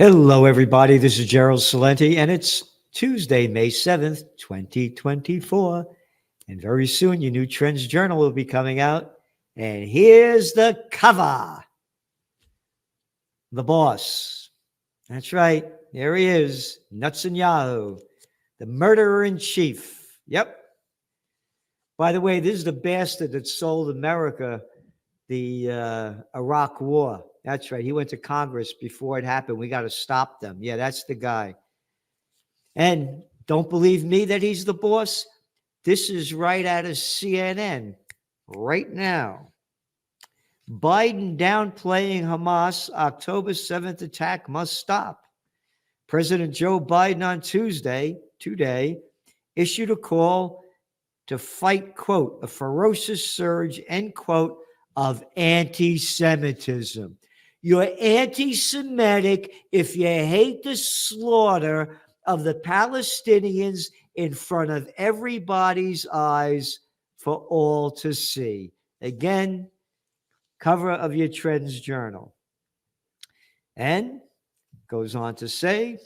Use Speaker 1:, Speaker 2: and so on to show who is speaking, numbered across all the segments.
Speaker 1: Hello, everybody. This is Gerald Salenti, and it's Tuesday, May 7th, 2024. And very soon, your new Trends Journal will be coming out. And here's the cover. The boss. That's right. There he is, Netanyahu, the murderer in chief. Yep. By the way, this is the bastard that sold America the Iraq War. That's right. He went to Congress before it happened. We got to stop them. Yeah, that's the guy. And don't believe me that he's the boss? This is right out of CNN right now. Biden downplaying Hamas October 7th attack must stop. President Joe Biden on today, issued a call to fight, quote, a ferocious surge, end quote, of anti-Semitism. You're anti-Semitic if you hate the slaughter of the Palestinians in front of everybody's eyes for all to see. Again, cover of your Trends Journal. And goes on to say,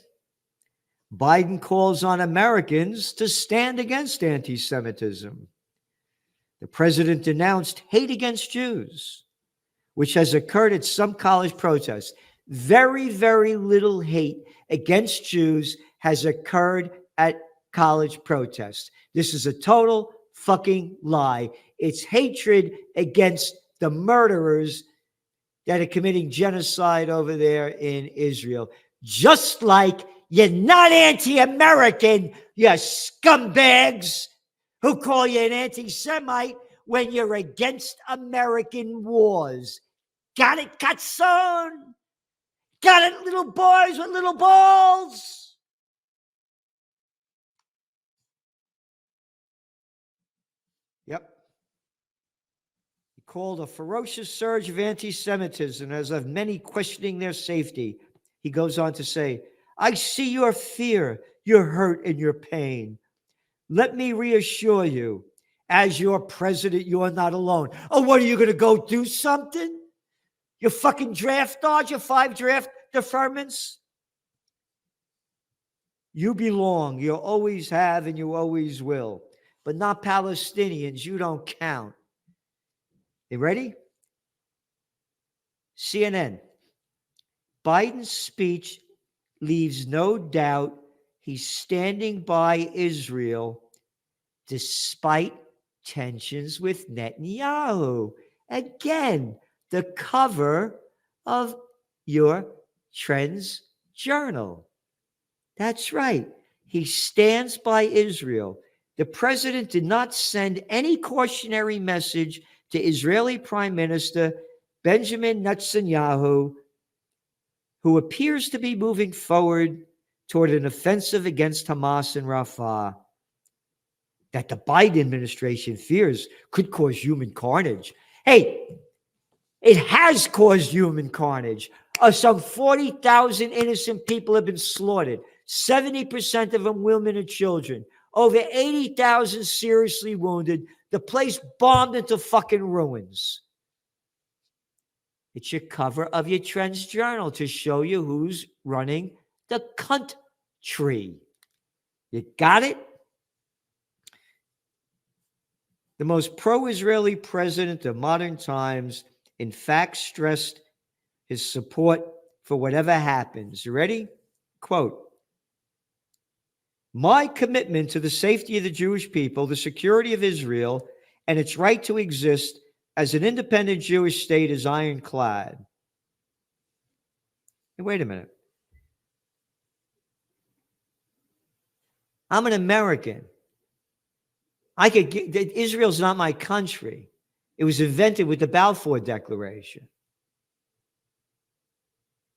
Speaker 1: Biden calls on Americans to stand against anti-Semitism. The president denounced hate against Jews, which has occurred at some college protests. Very, very little hate against Jews has occurred at college protests. This is a total fucking lie. It's hatred against the murderers that are committing genocide over there in Israel. Just like you're not anti-American, you scumbags who call you an anti-Semite when you're against American wars. Got it, Katson? Got it, little boys with little balls? Yep. He called a ferocious surge of anti-Semitism as of many questioning their safety. He goes on to say, I see your fear, your hurt, and your pain. Let me reassure you, as your president, you are not alone. Oh, what are you going to go do something? Your fucking draft dodge, your 5 draft deferments? You belong. You always have and you always will. But not Palestinians. You don't count. You ready? CNN. Biden's speech leaves no doubt he's standing by Israel despite tensions with Netanyahu. Again, the cover of your Trends Journal. That's right. He stands by Israel. The president did not send any cautionary message to Israeli Prime Minister Benjamin Netanyahu, who appears to be moving forward toward an offensive against Hamas in Rafah that the Biden administration fears could cause human carnage. Hey, it has caused human carnage. Some 40,000 innocent people have been slaughtered. 70% of them women and children. Over 80,000 seriously wounded. The place bombed into fucking ruins. It's your cover of your Trends Journal to show you who's running the country. You got it? The most pro-Israeli president of modern times, in fact, stressed his support for whatever happens. You ready? Quote, my commitment to the safety of the Jewish people, the security of Israel, and its right to exist as an independent Jewish state is ironclad. Hey, wait a minute. I'm an American. Israel's not my country. It was invented with the Balfour Declaration,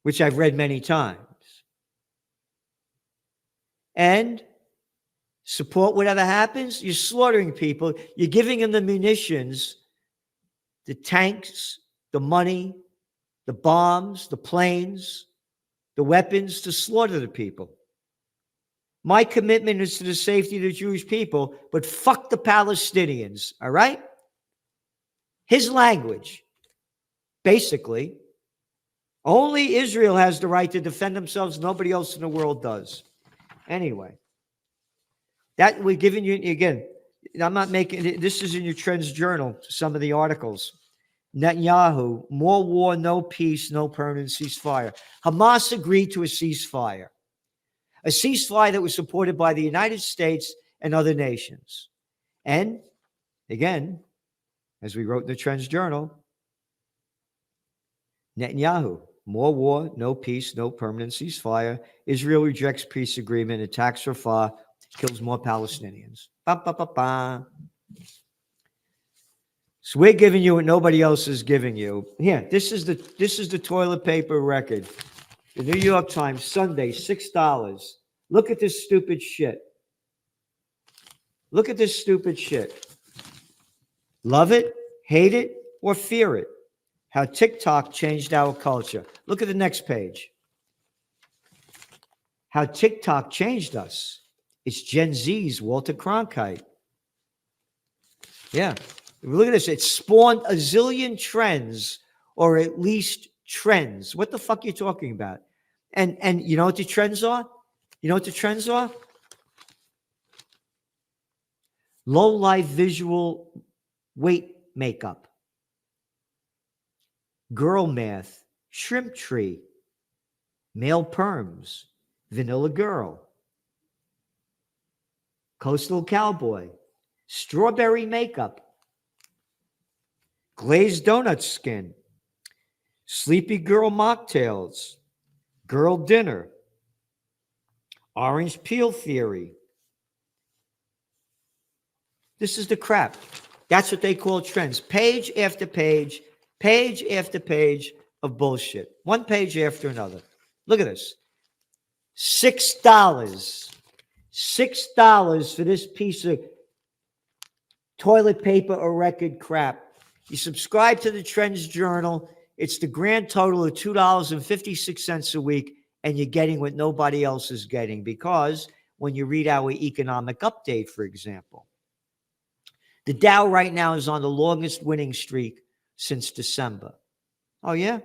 Speaker 1: which I've read many times. And support whatever happens. You're slaughtering people. You're giving them the munitions, the tanks, the money, the bombs, the planes, the weapons to slaughter the people. My commitment is to the safety of the Jewish people, but fuck the Palestinians, all right? His language, basically, Only Israel has the right to defend themselves. Nobody else in the world does. Anyway, that we're giving you, again, I'm not making, this is in your Trends Journal, some of the articles. Netanyahu, more war, no peace, no permanent ceasefire. Hamas agreed to a ceasefire that was supported by the United States and other nations. And again, as we wrote in the Trends Journal, Netanyahu, more war, no peace, no permanent ceasefire. Israel rejects peace agreement, attacks Rafah, kills more Palestinians. Ba, ba, ba, ba. So we're giving you what nobody else is giving you. Here, this is the toilet paper record. The New York Times, Sunday, $6. Look at this stupid shit. Look at this stupid shit. Love it, hate it, or fear it. How TikTok changed our culture. Look at the next page. How TikTok changed us. It's Gen Z's Walter Cronkite. Yeah. Look at this. It spawned a zillion trends, or at least trends. What the fuck are you talking about? And you know what the trends are? You know what the trends are? Low life visual weight makeup. Girl math. Shrimp tree. Male perms. Vanilla girl. Coastal cowboy. Strawberry makeup. Glazed donut skin. Sleepy girl mocktails. Girl dinner. Orange peel theory. This is the crap. That's what they call trends. Page after page of bullshit. One page after another. Look at this. $6. $6 for this piece of toilet paper or record crap. You subscribe to the Trends Journal. It's the grand total of $2.56 a week, and you're getting what nobody else is getting, because when you read our economic update, for example, the Dow right now is on the longest winning streak since December. Oh, yeah?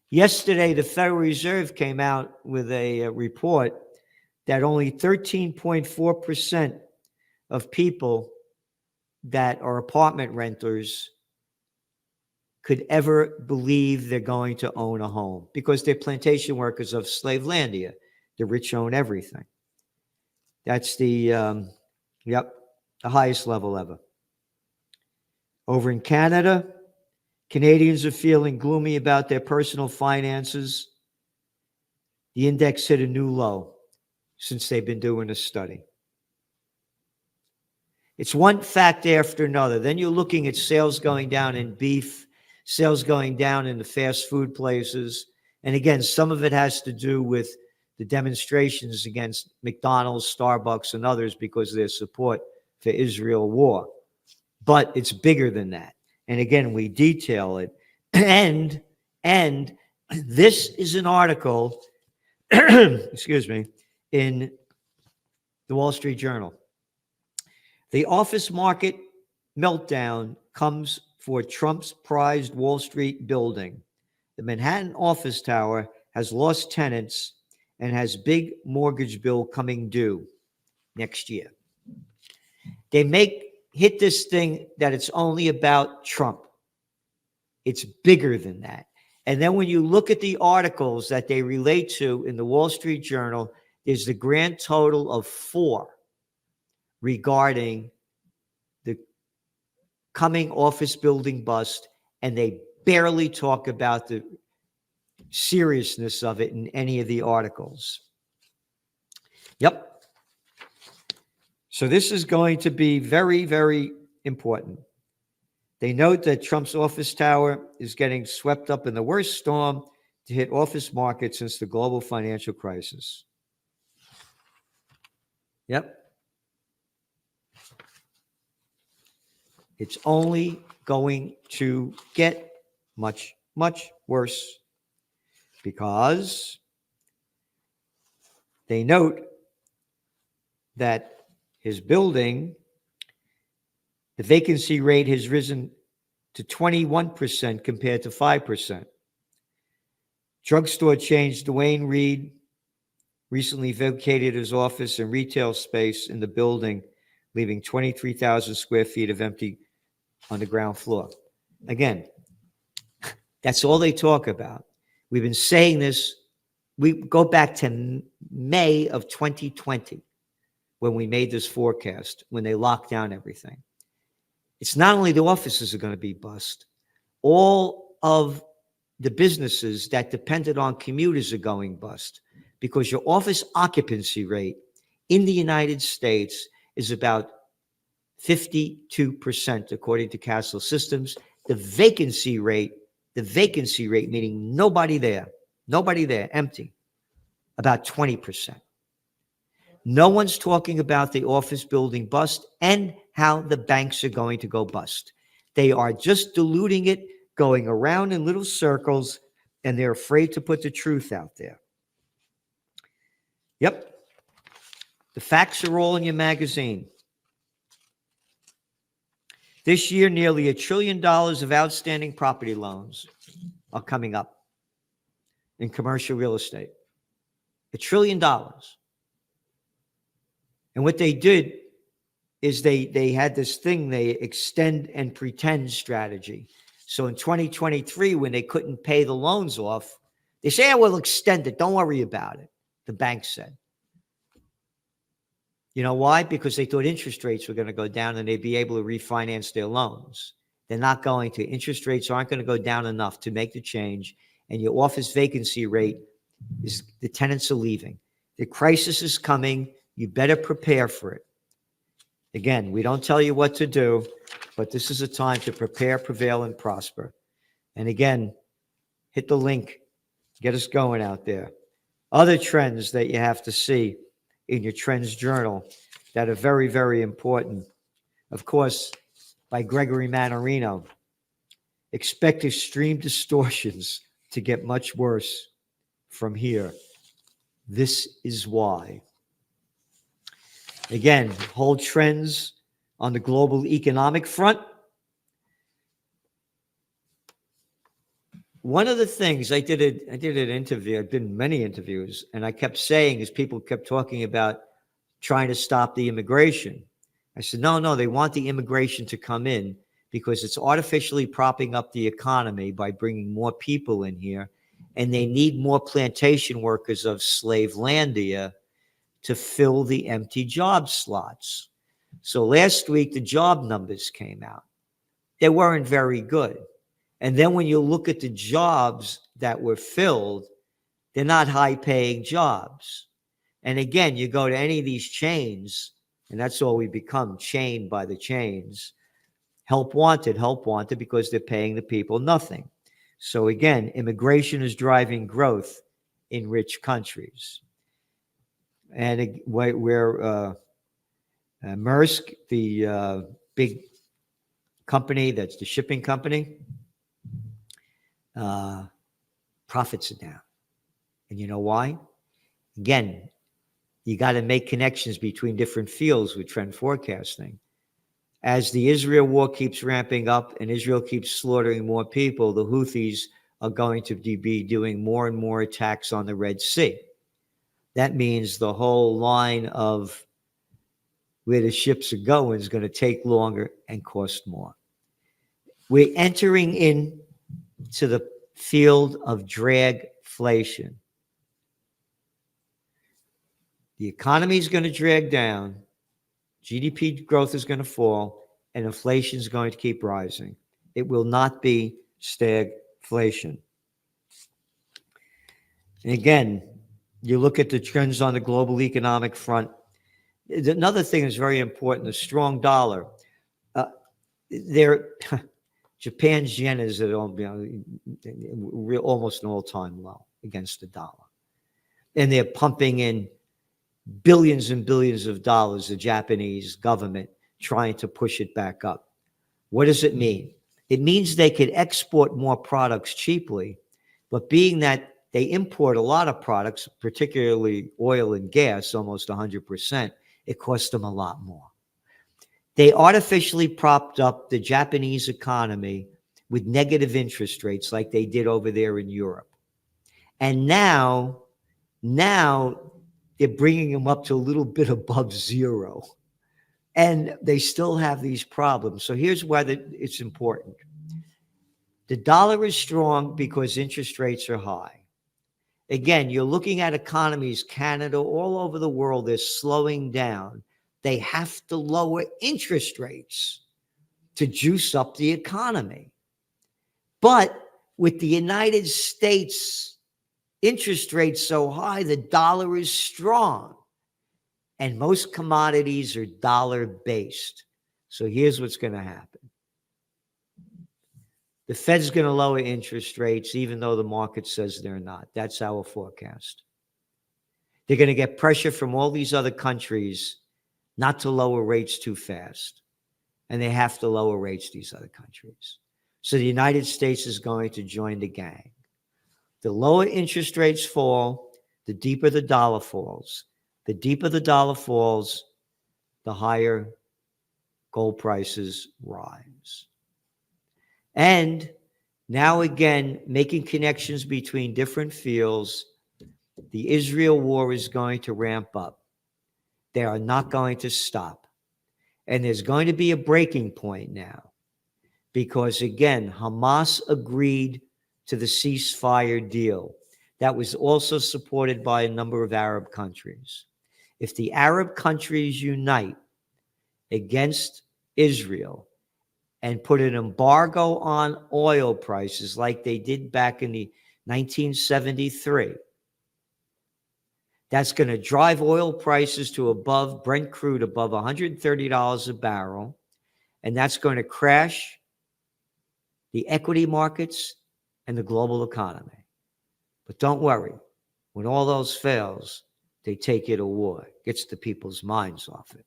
Speaker 1: Yesterday, the Federal Reserve came out with a report that only 13.4% of people that are apartment renters could ever believe they're going to own a home, because they're plantation workers of Slavelandia. The rich own everything. That's the highest level ever. Over in Canada, Canadians are feeling gloomy about their personal finances. The index hit a new low since they've been doing a study. It's one fact after another. Then you're looking at sales going down in beef, sales going down in the fast food places. And again, some of it has to do with the demonstrations against McDonald's, Starbucks, and others because of their support for Israel war. But it's bigger than that. And again, we detail it. And this is an article, excuse me, in the Wall Street Journal. The office market meltdown comes for Trump's prized Wall Street building. The Manhattan office tower has lost tenants and has big mortgage bill coming due next year. They hit this thing that it's only about Trump. It's bigger than that. And then when you look at the articles that they relate to in the Wall Street Journal, there's the grand total of 4 regarding the coming office building bust, and they barely talk about the seriousness of it in any of the articles. Yep. So this is going to be very, very important. They note that Trump's office tower is getting swept up in the worst storm to hit office market since the global financial crisis. Yep. It's only going to get much, much worse, because they note that his building, the vacancy rate has risen to 21% compared to 5%. Drugstore chain Dwayne Reed recently vacated his office and retail space in the building, leaving 23,000 square feet of empty on the ground floor. Again, that's all they talk about. We've been saying this. We go back to May of 2020 when we made this forecast, when they locked down everything. It's not only the offices are going to be bust, all of the businesses that depended on commuters are going bust, because your office occupancy rate in the United States is about 52%, according to Castle Systems. The vacancy rate, meaning nobody there, empty, about 20%. No one's talking about the office building bust and how the banks are going to go bust. They are just diluting it, going around in little circles, and they're afraid to put the truth out there. Yep. The facts are all in your magazine. This year, nearly $1 trillion of outstanding property loans are coming up in commercial real estate. $1 trillion. And what they did is they had this thing, they extend and pretend strategy. So in 2023, when they couldn't pay the loans off, they say, we'll extend it. Don't worry about it, the bank said. You know why? Because they thought interest rates were going to go down and they'd be able to refinance their loans. They're not going to. Interest rates aren't going to go down enough to make the change. And your office vacancy rate is, the tenants are leaving. The crisis is coming. You better prepare for it. Again, we don't tell you what to do, but this is a time to prepare, prevail, and prosper. And again, hit the link. Get us going out there. Other trends that you have to see in your Trends Journal that are very, very important. Of course, by Gregory Mannarino. Expect extreme distortions to get much worse from here. This is why. Again, whole trends on the global economic front. One of the things I did an interview, I've been many interviews, and I kept saying as people kept talking about trying to stop the immigration. I said, no, they want the immigration to come in because it's artificially propping up the economy by bringing more people in here, and they need more plantation workers of Slavelandia to fill the empty job slots. So last week, the job numbers came out. They weren't very good. And then when you look at the jobs that were filled, they're not high-paying jobs. And again, you go to any of these chains, and that's all we become, chained by the chains. Help wanted, because they're paying the people nothing. So again, immigration is driving growth in rich countries. And where Maersk, the big company, that's the shipping company, profits are down. And you know why? Again, you got to make connections between different fields with trend forecasting. As the Israel war keeps ramping up and Israel keeps slaughtering more people, the Houthis are going to be doing more and more attacks on the Red Sea. That means the whole line of where the ships are going is going to take longer and cost more. We're entering into the field of dragflation. The economy is going to drag down, GDP growth is going to fall, and inflation is going to keep rising. It will not be stagflation. And again, you look at the trends on the global economic front. Another thing is very important, the strong dollar. Japan's yen is at almost an all-time low against the dollar. And they're pumping in billions and billions of dollars, the Japanese government, trying to push it back up. What does it mean? It means they could export more products cheaply, but being that they import a lot of products, particularly oil and gas, almost 100%, it costs them a lot more. They artificially propped up the Japanese economy with negative interest rates like they did over there in Europe. And now they're bringing them up to a little bit above zero. And they still have these problems. So here's why it's important. The dollar is strong because interest rates are high. Again, you're looking at economies, Canada, all over the world, they're slowing down. They have to lower interest rates to juice up the economy. But with the United States interest rates so high, the dollar is strong. And most commodities are dollar-based. So here's what's going to happen. The Fed's going to lower interest rates, even though the market says they're not. That's our forecast. They're going to get pressure from all these other countries not to lower rates too fast. And they have to lower rates, these other countries. So the United States is going to join the gang. The lower interest rates fall, the deeper the dollar falls. The deeper the dollar falls, the higher gold prices rise. And now again, making connections between different fields, the Israel war is going to ramp up. They are not going to stop. And there's going to be a breaking point now. Because again, Hamas agreed to the ceasefire deal. That was also supported by a number of Arab countries. If the Arab countries unite against Israel and put an embargo on oil prices like they did back in the 1973, that's going to drive oil prices to above Brent crude, above $130 a barrel, and that's going to crash the equity markets and the global economy. But don't worry, when all those fails, they take you to war. Gets the people's minds off it.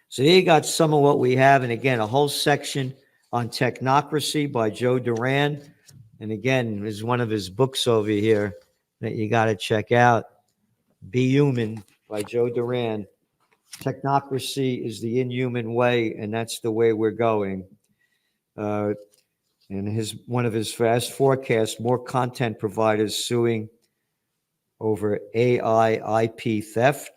Speaker 1: So there you got some of what we have. And again, a whole section on technocracy by Joe Duran. And again, there's one of his books over here that you got to check out. Be Human by Joe Duran. Technocracy is the inhuman way, and that's the way we're going. And one of his fast forecasts, more content providers suing over AI IP theft,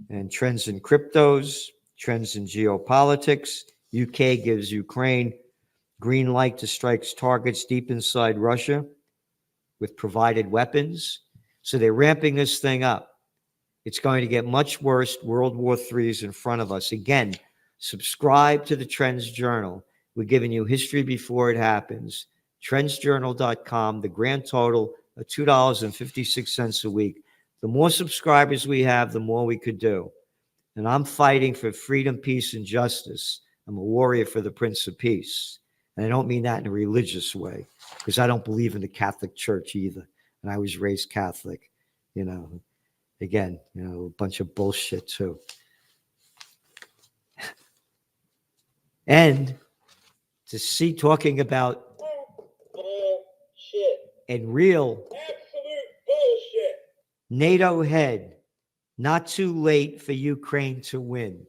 Speaker 1: and trends in cryptos, trends in geopolitics. UK gives Ukraine green light to strike targets deep inside Russia with provided weapons. So they're ramping this thing up. It's going to get much worse. World War III is in front of us. Again, subscribe to the Trends Journal. We're giving you history before it happens. TrendsJournal.com, the grand total of $2.56 a week. The more subscribers we have, the more we could do. And I'm fighting for freedom, peace, and justice. I'm a warrior for the Prince of Peace. And I don't mean that in a religious way, because I don't believe in the Catholic Church either. And I was raised Catholic, again, a bunch of bullshit too. And to see talking about bullshit and real absolute bullshit. NATO head, not too late for Ukraine to win.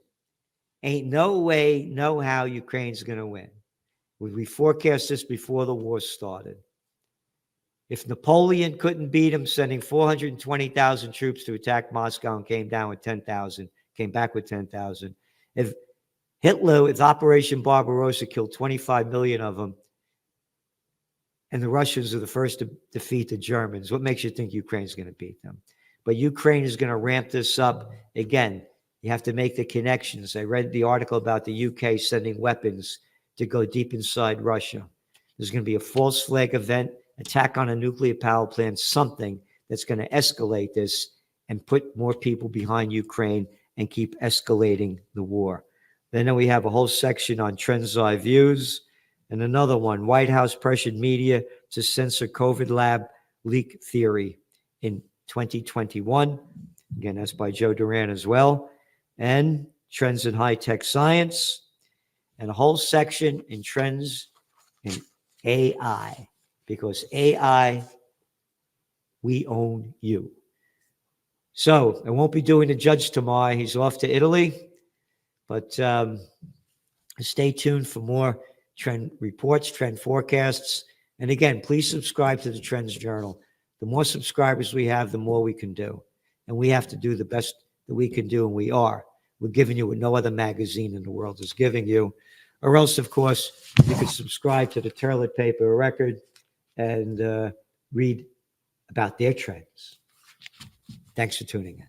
Speaker 1: Ain't no way, no how Ukraine's going to win. We forecast this before the war started. If Napoleon couldn't beat him, sending 420,000 troops to attack Moscow and came back with 10,000. If Hitler, with Operation Barbarossa, killed 25 million of them, and the Russians are the first to defeat the Germans, what makes you think Ukraine's going to beat them? But Ukraine is going to ramp this up. Again, you have to make the connections. I read the article about the UK sending weapons to go deep inside Russia. There's going to be a false flag event, attack on a nuclear power plant, something that's going to escalate this and put more people behind Ukraine and keep escalating the war. Then we have a whole section on Trends Eye Views, and another one, White House pressured media to censor COVID lab leak theory in 2021. Again, that's by Joe Duran as well. And Trends in High-Tech Science, and a whole section in Trends in AI, because AI, we own you. So I won't be doing the judge tomorrow. He's off to Italy. But stay tuned for more trend reports, trend forecasts. And again, please subscribe to the Trends Journal. The more subscribers we have, the more we can do. And we have to do the best that we can do, and we are. We're giving you what no other magazine in the world is giving you. Or else, of course, you can subscribe to the Turlet Paper Record and read about their trends. Thanks for tuning in.